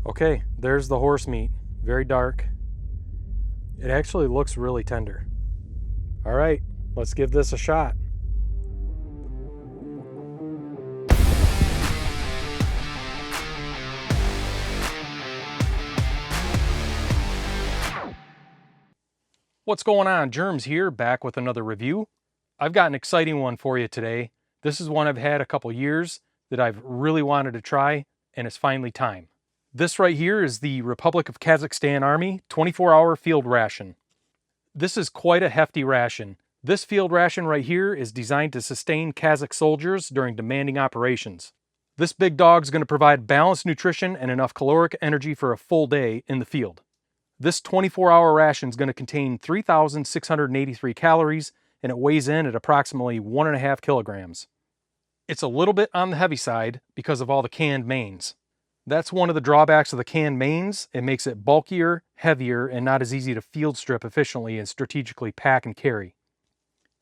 Okay, there's the horse meat. Very dark. It actually looks really tender. All right, let's give this a shot. What's going on? Germs here, back with another review. I've got an exciting one for you today. This is one I've had a couple years that I've really wanted to try, and it's finally time. This right here is the Republic of Kazakhstan Army 24-hour field ration. This is quite a hefty ration. This field ration right here is designed to sustain Kazakh soldiers during demanding operations. This big dog's going to provide balanced nutrition and enough caloric energy for a full day in the field. This 24-hour ration is going to contain 3,683 calories, and it weighs in at approximately 1.5 kilograms. It's a little bit on the heavy side because of all the canned mains. That's one of the drawbacks of the canned mains. It makes it bulkier, heavier, and not as easy to field strip efficiently and strategically pack and carry.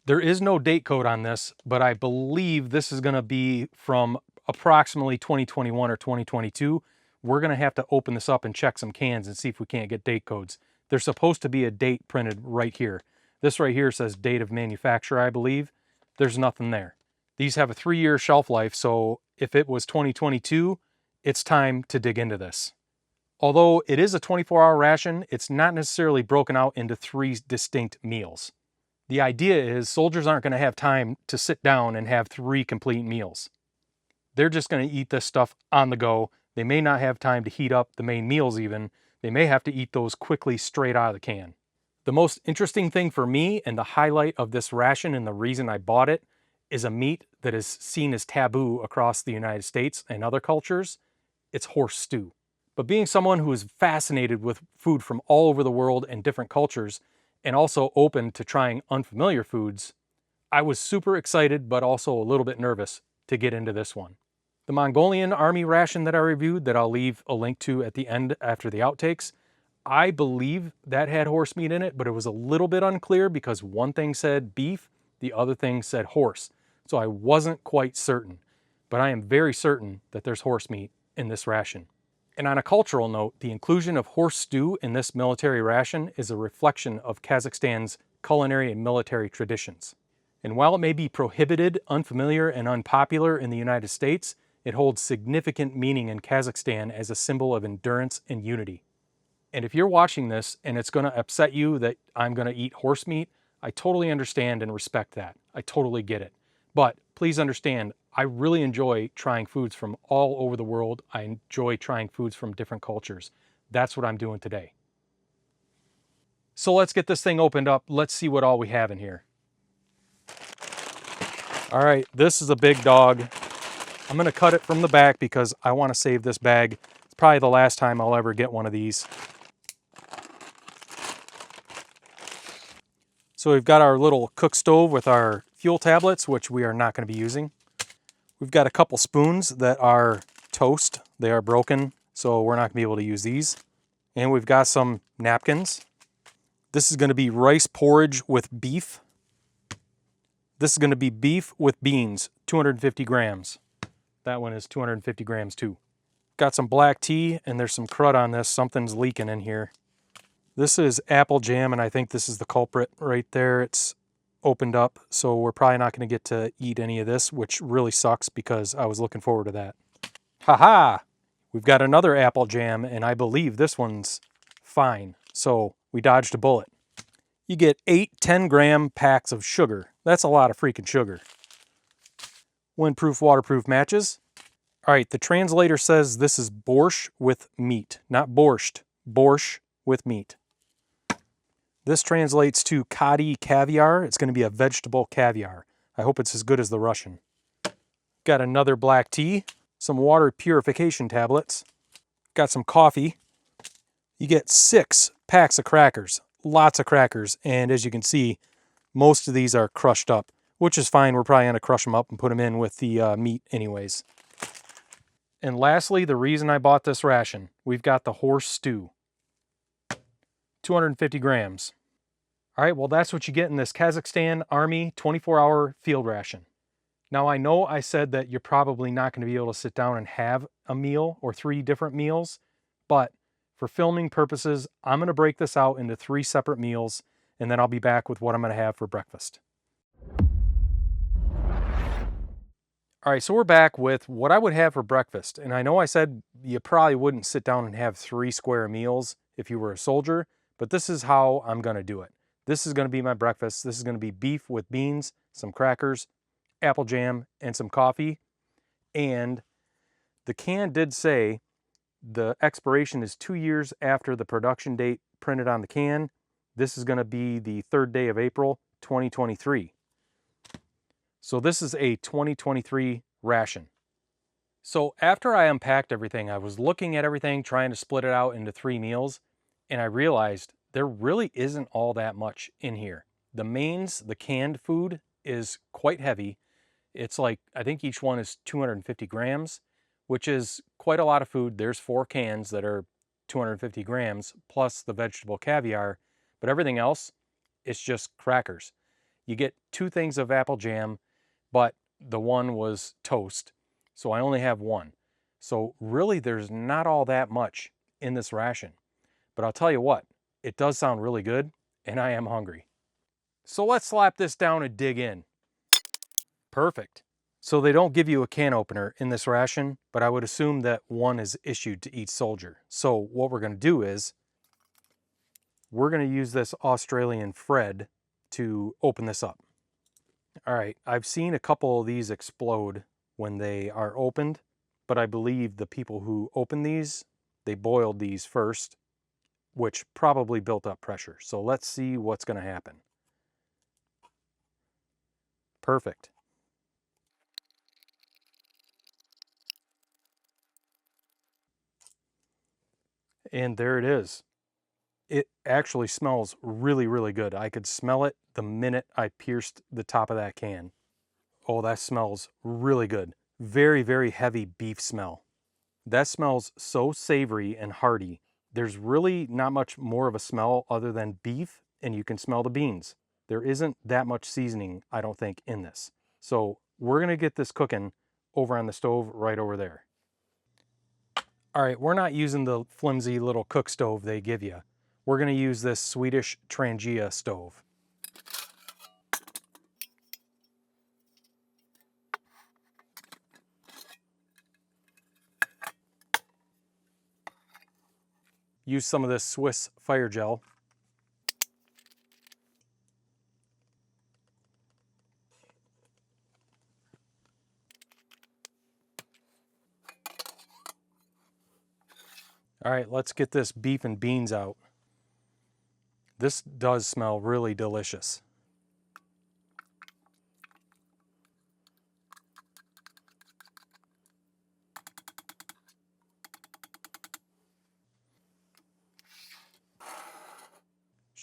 There is no date code on this, but I believe this is going to be from approximately 2021 or 2022. We're going to have to open this up and check some cans and see if we can't get date codes. There's supposed to be a date printed right here. This right here says date of manufacture, I believe. There's nothing there. These have a 3-year shelf life, so if it was 2022, it's time to dig into this. Although it is a 24-hour ration, it's not necessarily broken out into 3 distinct meals. The idea is soldiers aren't going to have time to sit down and have 3 complete meals. They're just going to eat this stuff on the go. They may not have time to heat up the main meals even. They may have to eat those quickly straight out of the can. The most interesting thing for me and the highlight of this ration and the reason I bought it is a meat that is seen as taboo across the United States and other cultures. It's horse stew. But being someone who is fascinated with food from all over the world and different cultures, and also open to trying unfamiliar foods, I was super excited but also a little bit nervous to get into this one. The Mongolian Army ration that I reviewed, that I'll leave a link to at the end after the outtakes, I believe that had horse meat in it, but it was a little bit unclear because one thing said beef, the other thing said horse. So I wasn't quite certain, but I am very certain that there's horse meat in this ration. And on a cultural note, the inclusion of horse stew in this military ration is a reflection of Kazakhstan's culinary and military traditions. And while it may be prohibited, unfamiliar, and unpopular in the United States, it holds significant meaning in Kazakhstan as a symbol of endurance and unity. And if you're watching this and it's going to upset you that I'm going to eat horse meat, I totally understand and respect that. I totally get it. But please understand, I really enjoy trying foods from all over the world. I enjoy trying foods from different cultures. That's what I'm doing today. So let's get this thing opened up. Let's see what all we have in here. All right, this is a big dog. I'm going to cut it from the back because I want to save this bag. It's probably the last time I'll ever get one of these. So we've got our little cook stove with our fuel tablets, which we are not going to be using. We've got a couple spoons that are toast. They are broken, so we're not going to be able to use these. And we've got some napkins. This is going to be rice porridge with beef. This is going to be beef with beans, 250 grams. That one is 250 grams too. Got some black tea, and there's some crud on this. Something's leaking in here. This is apple jam, and I think this is the culprit right there. It's opened up, so we're probably not going to get to eat any of this, which really sucks because I was looking forward to that. Haha! We've got another apple jam, and I believe this one's fine, so we dodged a bullet. You get 8 10-gram packs of sugar. That's a lot of freaking sugar. Windproof, waterproof matches. All right, the translator says this is borscht with meat, not borscht, borscht with meat. This translates to kadi caviar. It's going to be a vegetable caviar. I hope it's as good as the Russian. Got another black tea, some water purification tablets. Got some coffee. You get 6 packs of crackers, lots of crackers, and as you can see, most of these are crushed up, which is fine. We're probably going to crush them up and put them in with the meat anyways. And lastly, the reason I bought this ration, we've got the horse stew. 250 grams. All right, well, that's what you get in this Kazakhstan Army 24-hour field ration. Now, I know I said that you're probably not going to be able to sit down and have a meal or 3 different meals, But for filming purposes, I'm going to break this out into 3 separate meals, and then I'll be back with what I'm going to have for breakfast. All right, so we're back with what I would have for breakfast. And I know I said you probably wouldn't sit down and have 3 square meals if you were a soldier, but this is how I'm going to do it. This is going to be my breakfast. This is going to be beef with beans, some crackers, apple jam, and some coffee. And the can did say the expiration is 2 years after the production date printed on the can. This is going to be the 3rd day of April, 2023. So this is a 2023 ration. So after I unpacked everything, I was looking at everything, trying to split it out into 3 meals, and I realized there really isn't all that much in here. The mains, the canned food, is quite heavy. It's like, I think each one is 250 grams, which is quite a lot of food. There's 4 cans that are 250 grams, plus the vegetable caviar, but everything else, it's just crackers. You get 2 things of apple jam, but the one was toast, so I only have 1. So really there's not all that much in this ration. But I'll tell you what, it does sound really good, and I am hungry. So let's slap this down and dig in. Perfect. So they don't give you a can opener in this ration, but I would assume that one is issued to each soldier. So what we're going to do is, we're going to use this Australian Fred to open this up. All right, I've seen a couple of these explode when they are opened, but I believe the people who opened these, they boiled these first, which probably built up pressure. So let's see what's going to happen. Perfect. And there it is. It actually smells really, really good. I could smell it the minute I pierced the top of that can. Oh, that smells really good. Very, very heavy beef smell. That smells so savory and hearty. There's really not much more of a smell other than beef, and you can smell the beans. There isn't that much seasoning, I don't think, in this. So we're gonna get this cooking over on the stove right over there. All right, we're not using the flimsy little cook stove they give you. We're gonna use this Swedish Trangia stove. Use some of this Swiss fire gel. All right, let's get this beef and beans out. This does smell really delicious.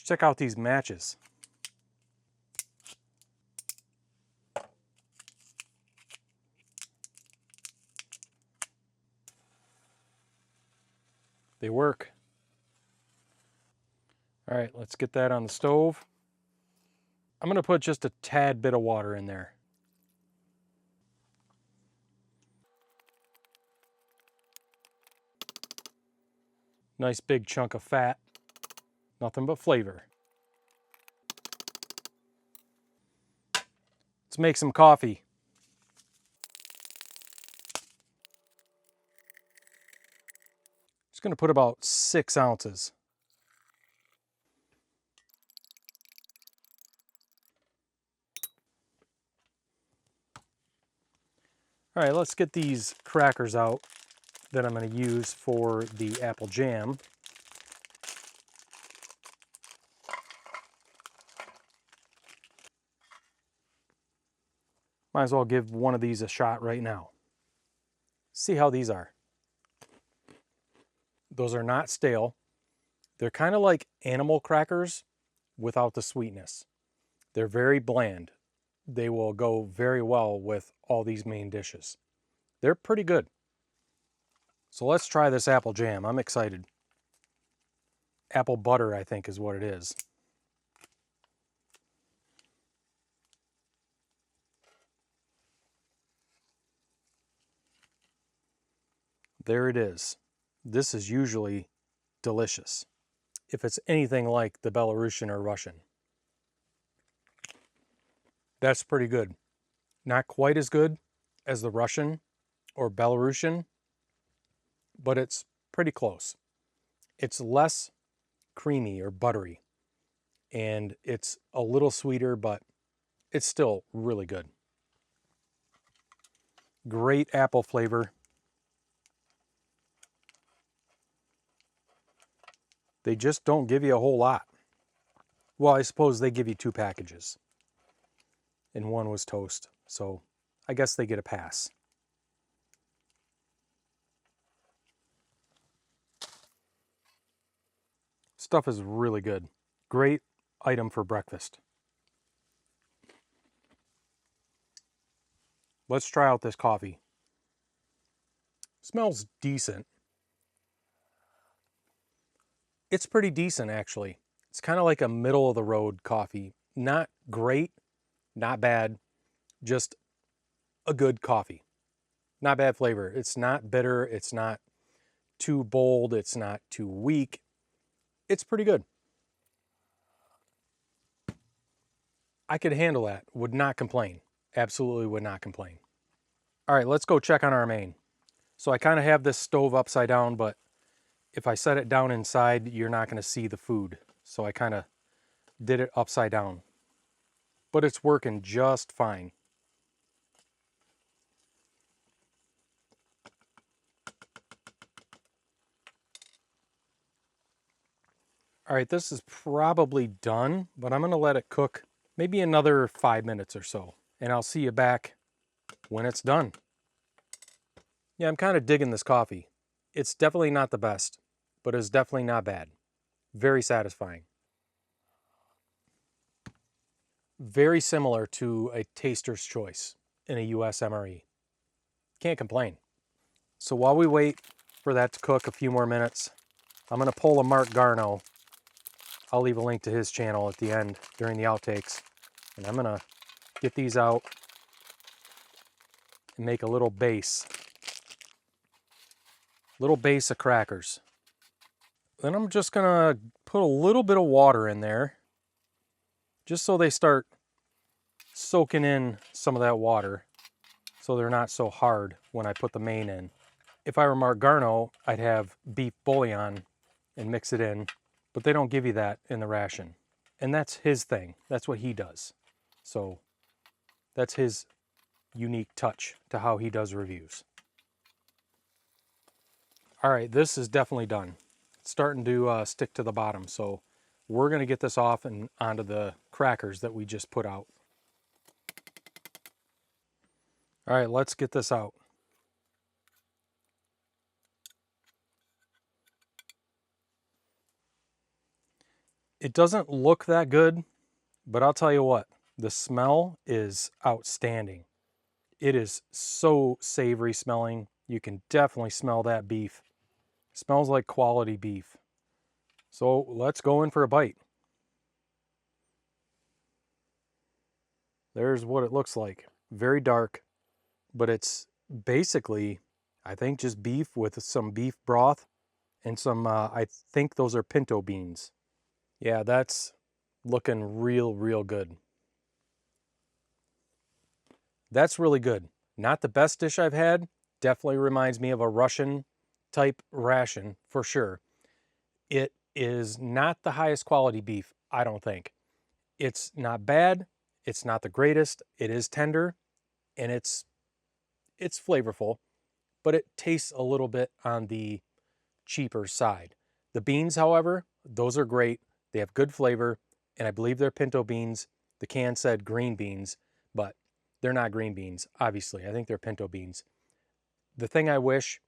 Check out these matches. They work. All right, let's get that on the stove. I'm gonna put just a tad bit of water in there. Nice big chunk of fat. Nothing but flavor. Let's make some coffee. Just gonna put about 6 ounces. All right, let's get these crackers out that I'm gonna use for the apple jam. Might as well give one of these a shot right now. See how these are. Those are not stale. They're kind of like animal crackers without the sweetness. They're very bland. They will go very well with all these main dishes. They're pretty good. So let's try this apple jam. I'm excited. Apple butter, I think, is what it is. There it is. this is usually delicious. If it's anything like the Belarusian or Russian. That's pretty good. Not quite as good as the Russian or Belarusian, but it's pretty close. It's less creamy or buttery, and it's a little sweeter, but it's still really good. Great apple flavor. They just don't give you a whole lot. Well, I suppose they give you 2 packages, and one was toast, so I guess they get a pass. Stuff is really good. Great item for breakfast. Let's try out this coffee. Smells decent. It's pretty decent, actually. It's kind of like a middle of the road coffee. Not great, not bad, just a good coffee. Not bad flavor. It's not bitter. It's not too bold. It's not too weak. It's pretty good. I could handle that. Would not complain. Absolutely would not complain. All right, let's go check on our main. So I kind of have this stove upside down, but if I set it down inside, you're not going to see the food. So I kind of did it upside down. But it's working just fine. All right, this is probably done, but I'm going to let it cook maybe another 5 minutes or so. And I'll see you back when it's done. Yeah, I'm kind of digging this coffee. It's definitely not the best, but it's definitely not bad. Very satisfying. Very similar to a taster's choice in a US MRE. Can't complain. So while we wait for that to cook a few more minutes, I'm going to pull a Mark Garno. I'll leave a link to his channel at the end during the outtakes. And I'm going to get these out and make a little base. Little base of crackers. Then I'm just going to put a little bit of water in there, just so they start soaking in some of that water, so they're not so hard when I put the main in. If I were Mark Garno, I'd have beef bouillon and mix it in, but they don't give you that in the ration. And that's his thing. That's what he does. So that's his unique touch to how he does reviews. All right, this is definitely done. It's starting to stick to the bottom, so we're going to get this off and onto the crackers that we just put out. All right, let's get this out. It doesn't look that good, but I'll tell you what, the smell is outstanding. It is so savory smelling. You can definitely smell that beef. It smells like quality beef. So let's go in for a bite. There's what it looks like. Very dark, but it's basically, I think, just beef with some beef broth and some, I think those are pinto beans. Yeah, that's looking real good. That's really good. Not the best dish I've had. Definitely reminds me of a Russian type ration for sure. It is not the highest quality beef, I don't think. It's not bad. It's not the greatest. It is tender and it's flavorful, but it tastes a little bit on the cheaper side. The beans, however, those are great. They have good flavor, and I believe they're pinto beans. The can said green beans, but they're not green beans, obviously. I think they're pinto beans. The thing I wish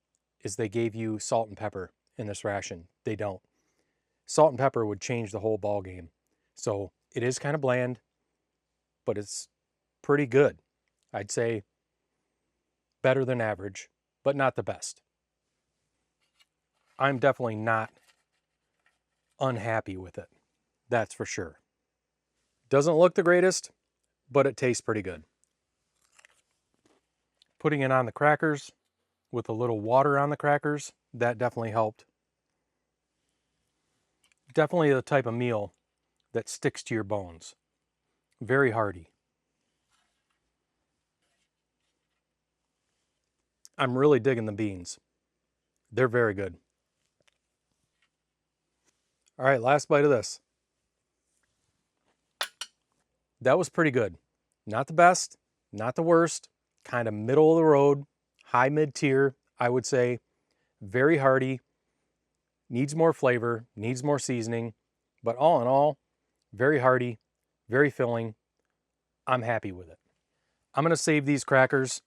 is they gave you salt and pepper in this ration. They don't. Salt and pepper would change the whole ball game. So it is kind of bland, but it's pretty good. I'd say better than average, but not the best. I'm definitely not unhappy with it. That's for sure. Doesn't look the greatest, but it tastes pretty good. Putting it on the crackers. with a little water on the crackers, that definitely helped. Definitely the type of meal that sticks to your bones. Very hearty. I'm really digging the beans. They're very good. All right, last bite of this. That was pretty good. Not the best, not the worst, kind of middle of the road, high mid-tier, I would say. Very hearty, needs more flavor, needs more seasoning, but all in all, very hearty, very filling. I'm happy with it. I'm going to save these crackers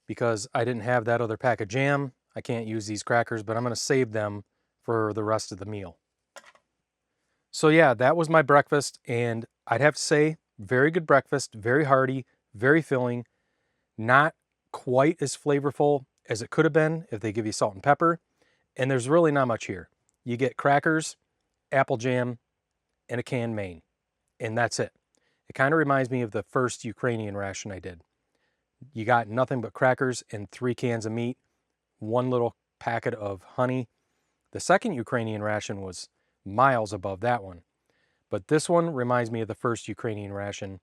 because I didn't have that other pack of jam. I can't use these crackers, but I'm going to save them for the rest of the meal. So yeah, that was my breakfast, and I'd have to say, very good breakfast, very hearty, very filling, not quite as flavorful as it could have been if they give you salt and pepper, and there's really not much here. You get crackers, apple jam, and a canned main, and that's it. It kind of reminds me of the first Ukrainian ration I did. You got nothing but crackers and 3 cans of meat, 1 little packet of honey. The second Ukrainian ration was miles above that one. But this one reminds me of the first Ukrainian ration,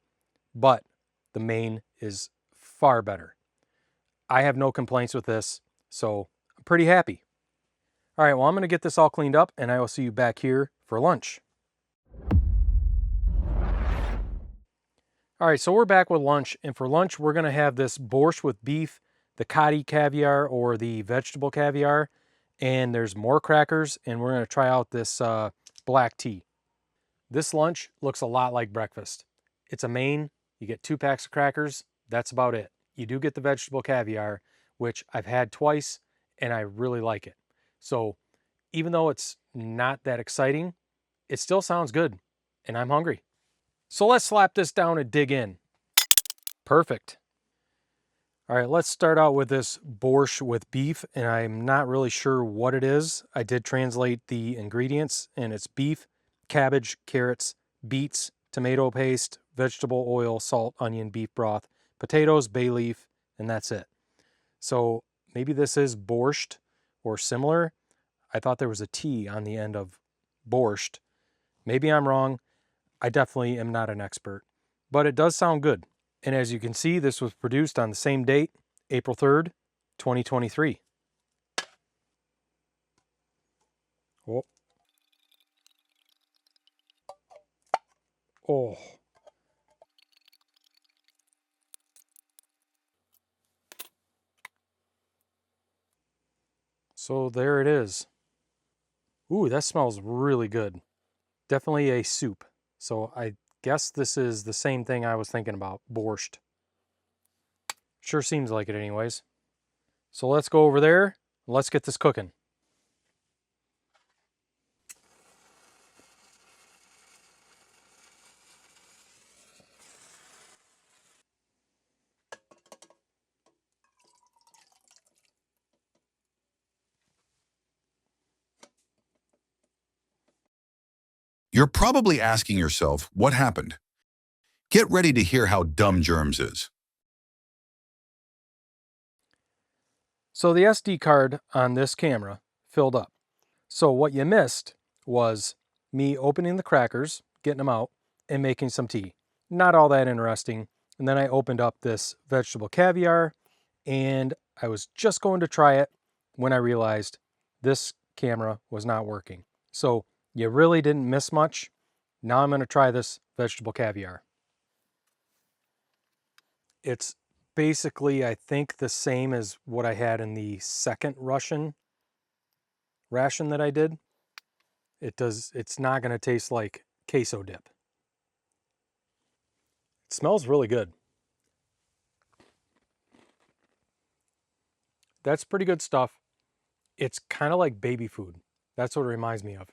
but the main is far better. I have no complaints with this, so I'm pretty happy. All right, well, I'm going to get this all cleaned up, and I will see you back here for lunch. All right, so we're back with lunch, and for lunch, we're going to have this borscht with beef, the kadi caviar or the vegetable caviar, and there's more crackers, and we're going to try out this black tea. This lunch looks a lot like breakfast. It's a main, you get 2 packs of crackers, that's about it. You do get the vegetable caviar, which I've had twice, and I really like it. So even though it's not that exciting, it still sounds good, and I'm hungry. So let's slap this down and dig in. Perfect. All right, let's start out with this borscht with beef, and I'm not really sure what it is. I did translate the ingredients, and it's beef, cabbage, carrots, beets, tomato paste, vegetable oil, salt, onion, beef broth, potatoes, bay leaf, and that's it. So maybe this is borscht or similar. I thought there was a T on the end of borscht. Maybe I'm wrong. I definitely am not an expert, but it does sound good. And as you can see, this was produced on the same date, April 3rd, 2023. Oh. Oh. So there it is. Ooh, that smells really good. Definitely a soup. So I guess this is the same thing I was thinking about, borscht. Sure seems like it anyways. So let's go over there. Let's get this cooking. You're probably asking yourself, what happened? Get ready to hear how dumb Germs is. So the SD card on this camera filled up. So what you missed was me opening the crackers, getting them out, and making some tea. Not all that interesting. And then I opened up this vegetable caviar, and I was just going to try it when I realized this camera was not working. So you really didn't miss much. Now I'm going to try this vegetable caviar. It's basically, I think, the same as what I had in the second Russian ration that I did. It's not going to taste like queso dip. It smells really good. That's pretty good stuff. It's kind of like baby food. That's what it reminds me of.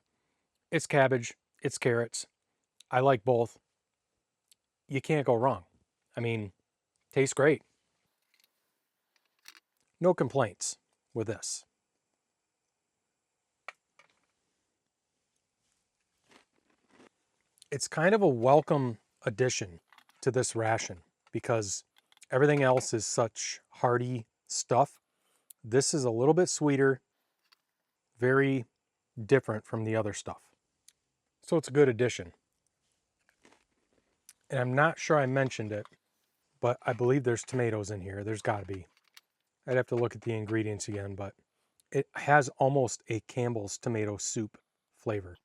It's cabbage, it's carrots. I like both. You can't go wrong. I mean, tastes great. No complaints with this. It's kind of a welcome addition to this ration because everything else is such hearty stuff This is a little bit sweeter, very different from the other stuff. So it's a good addition. And I'm not sure I mentioned it, but I believe there's tomatoes in here. There's got to be. I'd have to look at the ingredients again, but it has almost a Campbell's tomato soup flavor.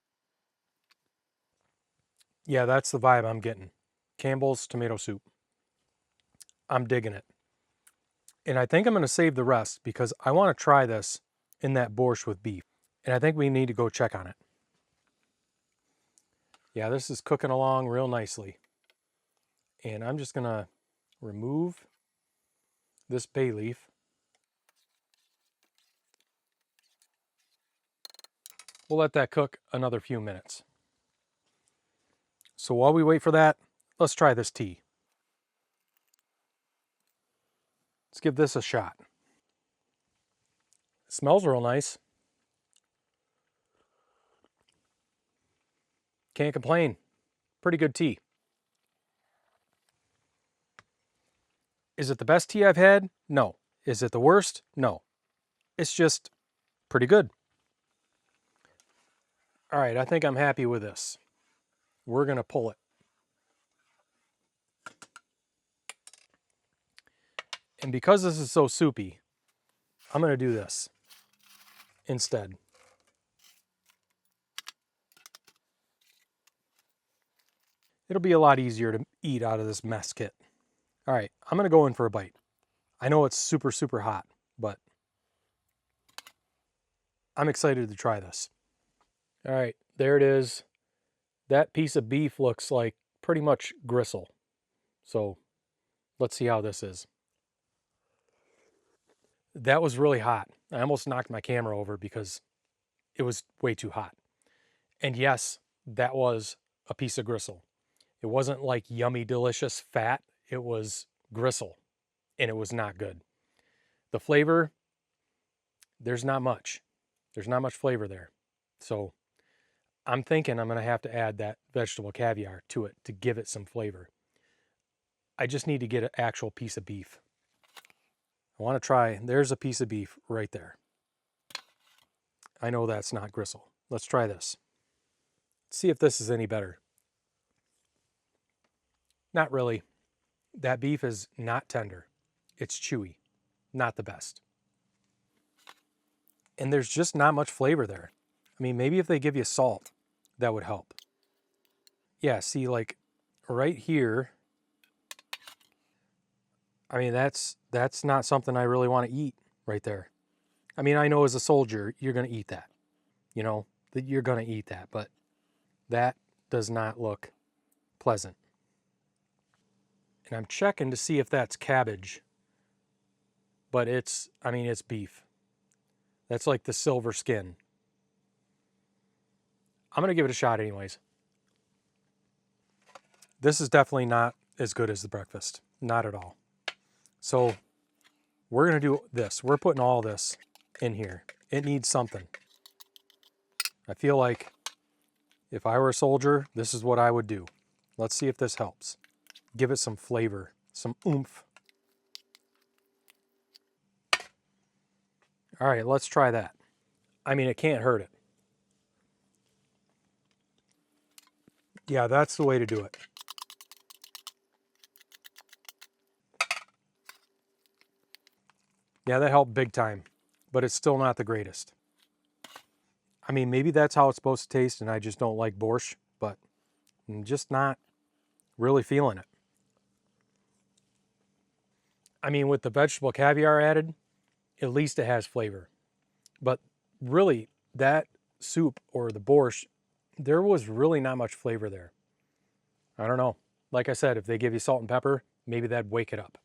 Yeah, that's the vibe I'm getting. Campbell's tomato soup. I'm digging it. And I think I'm going to save the rest because I want to try this in that borscht with beef. And I think we need to go check on it. Yeah, this is cooking along real nicely. And I'm just going to remove this bay leaf. We'll let that cook another few minutes. So while we wait for that, let's try this tea. Let's give this a shot. It smells real nice. Can't complain. Pretty good tea. Is it the best tea I've had? No. Is it the worst? No. It's just pretty good. All right, I think I'm happy with this. We're going to pull it. And because this is so soupy, I'm going to do this instead. It'll be a lot easier to eat out of this mess kit. All right, I'm going to go in for a bite. I know it's super, super hot, but I'm excited to try this. All right, there it is. That piece of beef looks like pretty much gristle. So let's see how this is. That was really hot. I almost knocked my camera over because it was way too hot. And yes, that was a piece of gristle. It wasn't like yummy, delicious fat. It was gristle, and it was not good. The flavor, there's not much. There's not much flavor there. So I'm thinking I'm going to have to add that vegetable caviar to it to give it some flavor. I just need to get an actual piece of beef. I want to try, there's a piece of beef right there. I know that's not gristle. Let's try this. Let's see if this is any better. Not really. That beef is not tender. It's chewy. Not the best. And there's just not much flavor there. I mean, maybe if they give you salt, that would help. Yeah, see, like right here, I mean, that's not something I really want to eat right there. I mean, I know as a soldier, you're going to eat that. You know, that you're going to eat that, but that does not look pleasant. And I'm checking to see if that's cabbage, but it's beef. That's like the silver skin. I'm going to give it a shot anyways. This is definitely not as good as the breakfast. Not at all. So we're going to do this. We're putting all this in here. It needs something. I feel like if I were a soldier, this is what I would do. Let's see if this helps. Give it some flavor, some oomph. All right, let's try that. I mean, it can't hurt it. Yeah, that's the way to do it. Yeah, that helped big time, but it's still not the greatest. I mean, maybe that's how it's supposed to taste and I just don't like borscht, but I'm just not really feeling it. I mean, with the vegetable caviar added, at least it has flavor. But really, that soup or the borscht, there was really not much flavor there. I don't know. Like I said, if they give you salt and pepper, maybe that'd wake it up.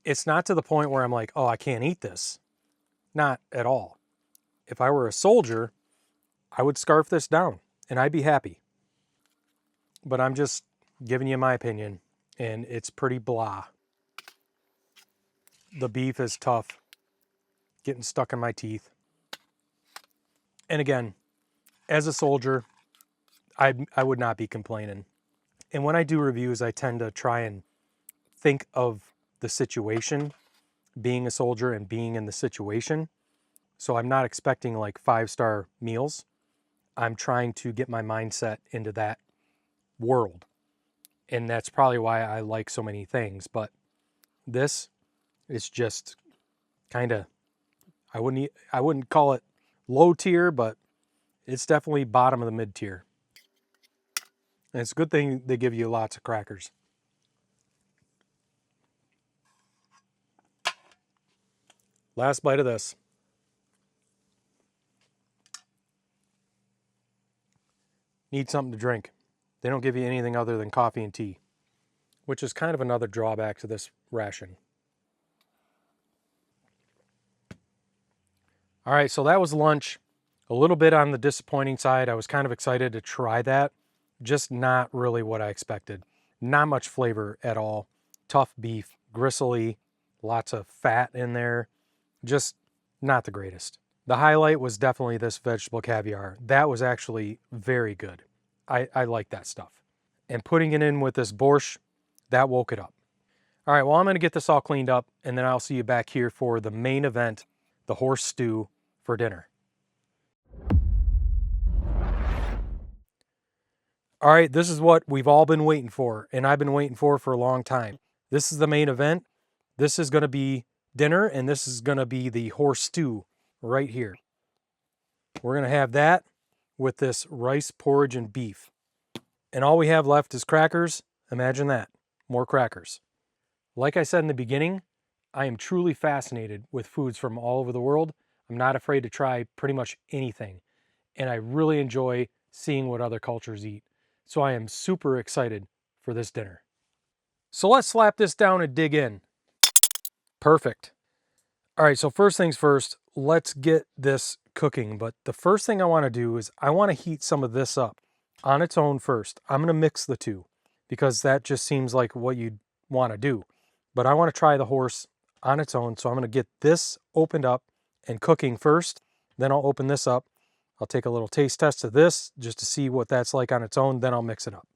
It's not to the point where I'm like, oh, I can't eat this. Not at all. If I were a soldier, I would scarf this down and I'd be happy. But I'm just giving you my opinion, and it's pretty blah. The beef is tough, getting stuck in my teeth. And again, as a soldier, I would not be complaining. And when I do reviews, I tend to try and think of the situation being a soldier and being in the situation. So I'm not expecting like 5-star meals. I'm trying to get my mindset into that world. And that's probably why I like so many things. But this is just kind of, I wouldn't call it low tier, but it's definitely bottom of the mid tier. And it's a good thing they give you lots of crackers. Last bite of this. Need something to drink. They don't give you anything other than coffee and tea, which is kind of another drawback to this ration. All right, so that was lunch. A little bit on the disappointing side. I was kind of excited to try that. Just not really what I expected. Not much flavor at all. Tough beef, gristly, lots of fat in there. Just not the greatest. The highlight was definitely this vegetable caviar. That was actually very good. I like that stuff. And putting it in with this borscht, that woke it up. All right, well, I'm going to get this all cleaned up, and then I'll see you back here for the main event, the horse stew for dinner. All right, this is what we've all been waiting for, and I've been waiting for a long time. This is the main event. This is going to be dinner, and this is going to be the horse stew right here. We're going to have that with this rice, porridge, and beef. And all we have left is crackers. Imagine that. More crackers. Like I said in the beginning, I am truly fascinated with foods from all over the world. I'm not afraid to try pretty much anything. And I really enjoy seeing what other cultures eat. So I am super excited for this dinner. So let's slap this down and dig in. Perfect. All right, so first things first, let's get this cooking. But the first thing I want to do is I want to heat some of this up on its own first. I'm going to mix the two because that just seems like what you'd want to do. But I want to try the horse on its own. So I'm going to get this opened up and cooking first. Then I'll open this up. I'll take a little taste test of this just to see what that's like on its own. Then I'll mix it up.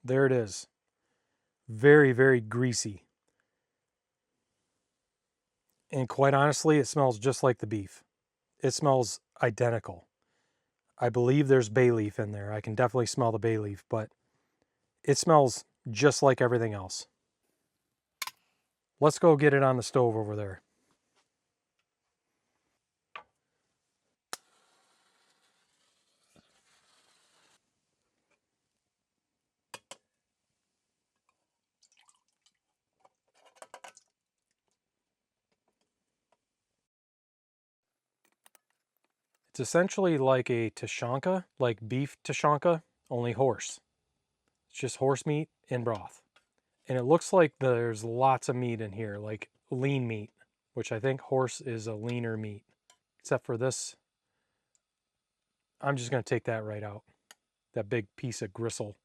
There it is. Very, very greasy. And quite honestly, it smells just like the beef. It smells identical. I believe there's bay leaf in there. I can definitely smell the bay leaf, but it smells just like everything else. Let's go get it on the stove over there. It's essentially like a tushonka, like beef tushonka, only horse. It's just horse meat in broth. And it looks like there's lots of meat in here, like lean meat, which I think horse is a leaner meat. Except for this, I'm just going to take that right out. That big piece of gristle.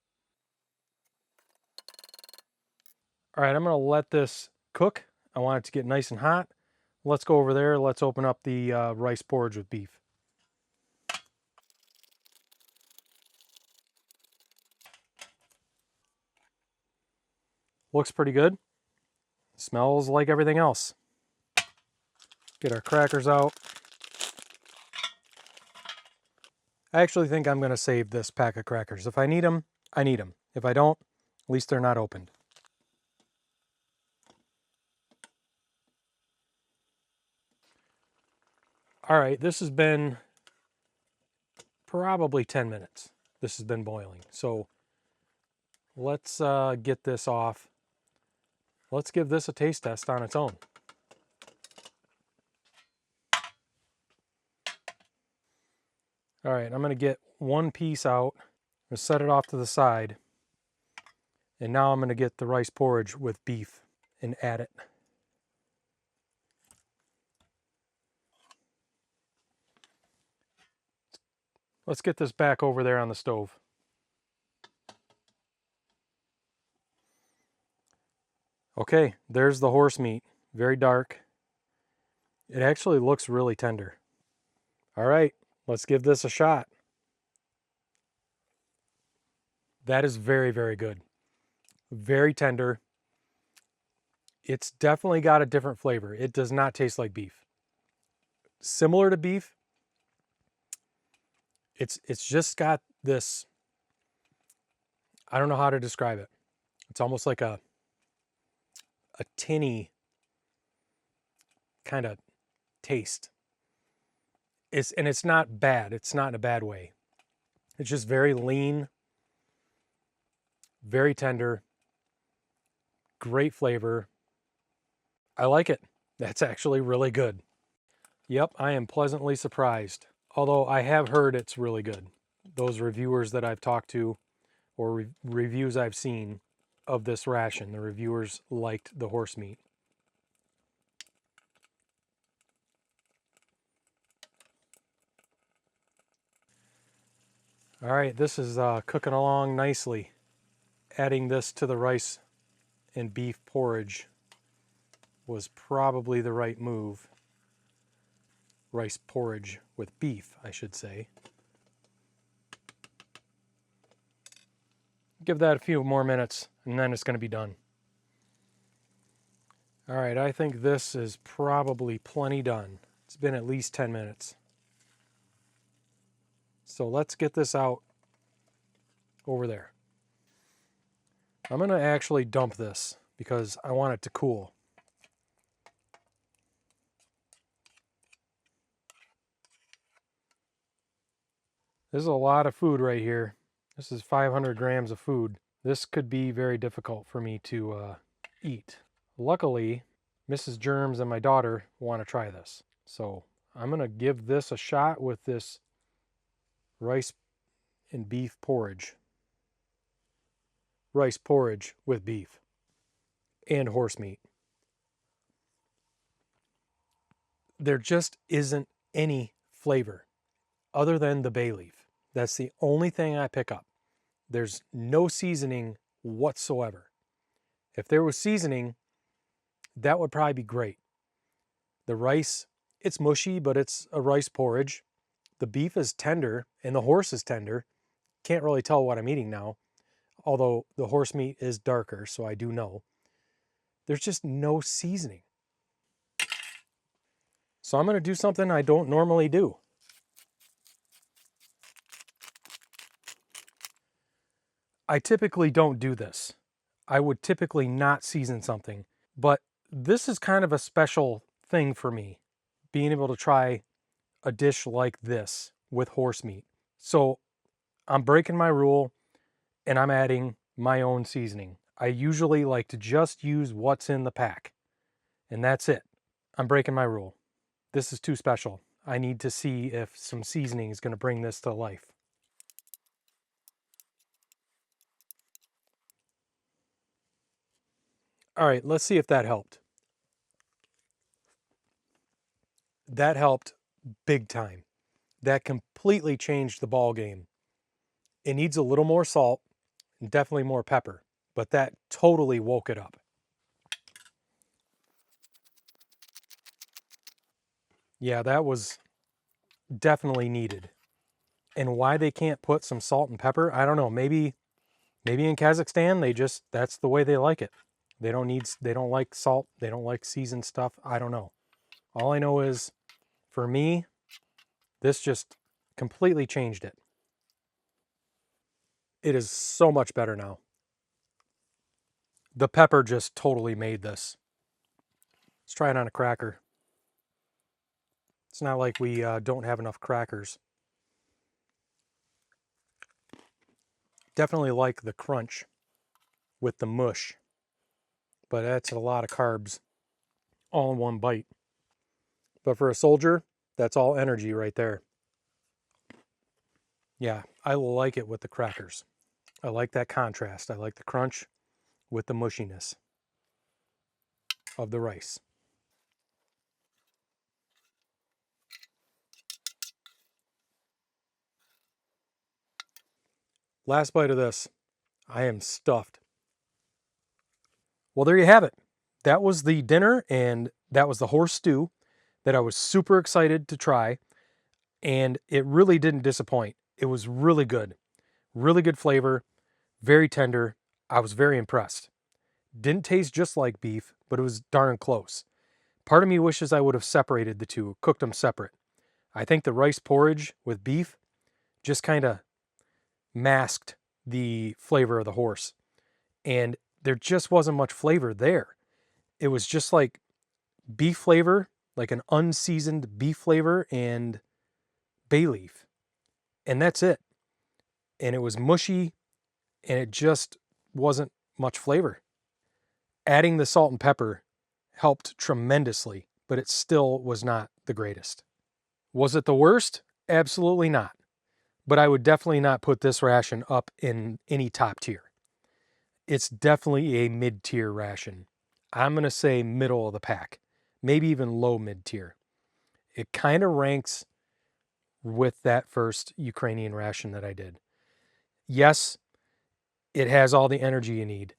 All right, I'm going to let this cook. I want it to get nice and hot. Let's go over there. Let's open up the rice porridge with beef. Looks pretty good. Smells like everything else. Get our crackers out. I actually think I'm going to save this pack of crackers. If I need them, I need them. If I don't, at least they're not opened. All right, this has been probably 10 minutes. This has been boiling. So let's get this off. Let's give this a taste test on its own. All right, I'm going to get one piece out. I'm going to set it off to the side. And now I'm going to get the rice porridge with beef and add it. Let's get this back over there on the stove. Okay, there's the horse meat. Very dark. It actually looks really tender. All right, Let's give this a shot. That is very, very good. Very tender. It's definitely got a different flavor. It does not taste like beef. Similar to beef, it's just got this, I don't know how to describe it. It's almost like a tinny kind of taste. It's not bad. It's not in a bad way. It's just very lean, very tender, great flavor. I like it. That's actually really good. Yep, I am pleasantly surprised. Although I have heard it's really good. Those reviewers that I've talked to, or reviews I've seen of this ration, the reviewers liked the horse meat. All right, this is cooking along nicely. Adding this to the rice and beef porridge was probably the right move. Rice porridge with beef, I should say. Give that a few more minutes and then it's going to be done. All right, I think this is probably plenty done. It's been at least 10 minutes. So let's get this out over there. I'm going to actually dump this because I want it to cool. This is a lot of food right here. This is 500 grams of food. This could be very difficult for me to eat. Luckily, Mrs. Germs and my daughter want to try this. So I'm going to give this a shot with this rice and beef porridge. Rice porridge with beef and horse meat. There just isn't any flavor other than the bay leaf. That's the only thing I pick up. There's no seasoning whatsoever. If there was seasoning, that would probably be great. The rice, it's mushy, but it's a rice porridge. The beef is tender and the horse is tender. Can't really tell what I'm eating now, although the horse meat is darker, so I do know. There's just no seasoning. So I'm going to do something I don't normally do. I typically don't do this. I would typically not season something, but this is kind of a special thing for me, being able to try a dish like this with horse meat. So I'm breaking my rule and I'm adding my own seasoning. I usually like to just use what's in the pack, and that's it. I'm breaking my rule. This is too special. I need to see if some seasoning is going to bring this to life. All right, let's see if that helped. That helped big time. That completely changed the ball game. It needs a little more salt and definitely more pepper, but that totally woke it up. Yeah, that was definitely needed. And why they can't put some salt and pepper, I don't know. Maybe in Kazakhstan that's the way they like it. They don't like salt, they don't like seasoned stuff. I don't know. All I know is for me, this just completely changed it. It is so much better now. The pepper just totally made this. Let's try it on a cracker. It's not like we don't have enough crackers. Definitely like the crunch with the mush, but that's a lot of carbs all in one bite. But for a soldier, that's all energy right there. Yeah, I like it with the crackers. I like that contrast. I like the crunch with the mushiness of the rice. Last bite of this. I am stuffed. Well, there you have it. That was the dinner, and that was the horse stew that I was super excited to try. and it really didn't disappoint. It was really good flavor, very tender. I was very impressed. Didn't taste just like beef, but it was darn close. Part of me wishes I would have separated the two, cooked them separate. I think the rice porridge with beef just kind of masked the flavor of the horse, and there just wasn't much flavor there. It was just like beef flavor, like an unseasoned beef flavor and bay leaf, and that's it. And it was mushy, and it just wasn't much flavor. Adding the salt and pepper helped tremendously, but it still was not the greatest. Was it the worst? Absolutely not. But I would definitely not put this ration up in any top tier. It's definitely a mid-tier ration. I'm going to say middle of the pack, maybe even low mid-tier. It kind of ranks with that first Ukrainian ration that I did. Yes, it has all the energy you need,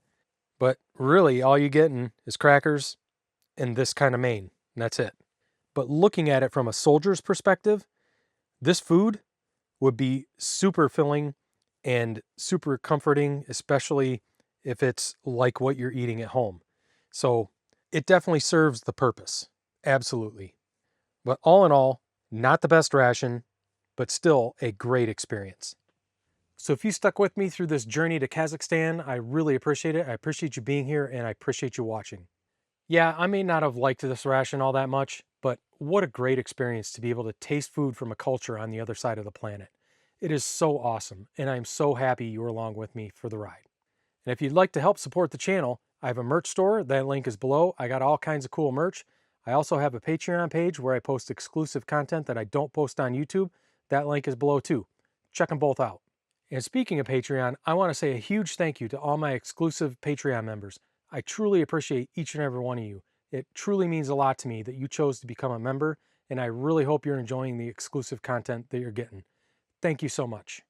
but really all you're getting is crackers and this kind of main, and that's it. But looking at it from a soldier's perspective, this food would be super filling and super comforting, especially if it's like what you're eating at home. So it definitely serves the purpose. Absolutely. But all in all, not the best ration, but still a great experience. So if you stuck with me through this journey to Kazakhstan, I really appreciate it. I appreciate you being here, and I appreciate you watching. Yeah, I may not have liked this ration all that much, but what a great experience to be able to taste food from a culture on the other side of the planet. It is so awesome, and I'm so happy you were along with me for the ride. And if you'd like to help support the channel, I have a merch store. That link is below. I got all kinds of cool merch. I also have a Patreon page where I post exclusive content that I don't post on YouTube. That link is below too. Check them both out. And speaking of Patreon, I want to say a huge thank you to all my exclusive Patreon members. I truly appreciate each and every one of you. It truly means a lot to me that you chose to become a member, and I really hope you're enjoying the exclusive content that you're getting. Thank you so much.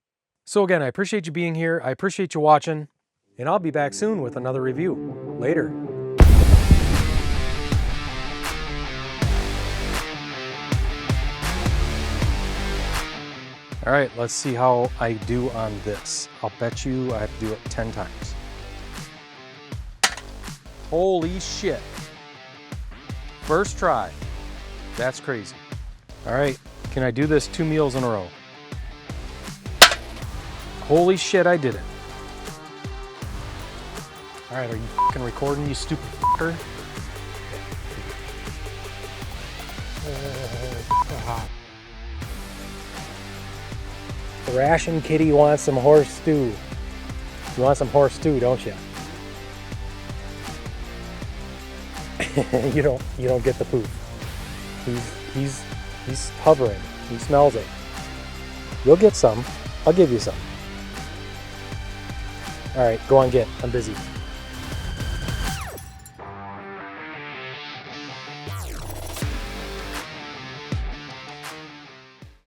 So again, I appreciate you being here. I appreciate you watching, and I'll be back soon with another review. Later. All right, let's see how I do on this. I'll bet you I have to do it 10 times. Holy shit. First try. That's crazy. All right, can I do this 2 meals in a row? Holy shit, I did it. All right, are you fucking recording, you stupid fucker? The ration kitty wants some horse stew. You want some horse stew, don't you? you don't get the poop. He's hovering. He smells it. You'll get some. I'll give you some. All right, go on, get. I'm busy.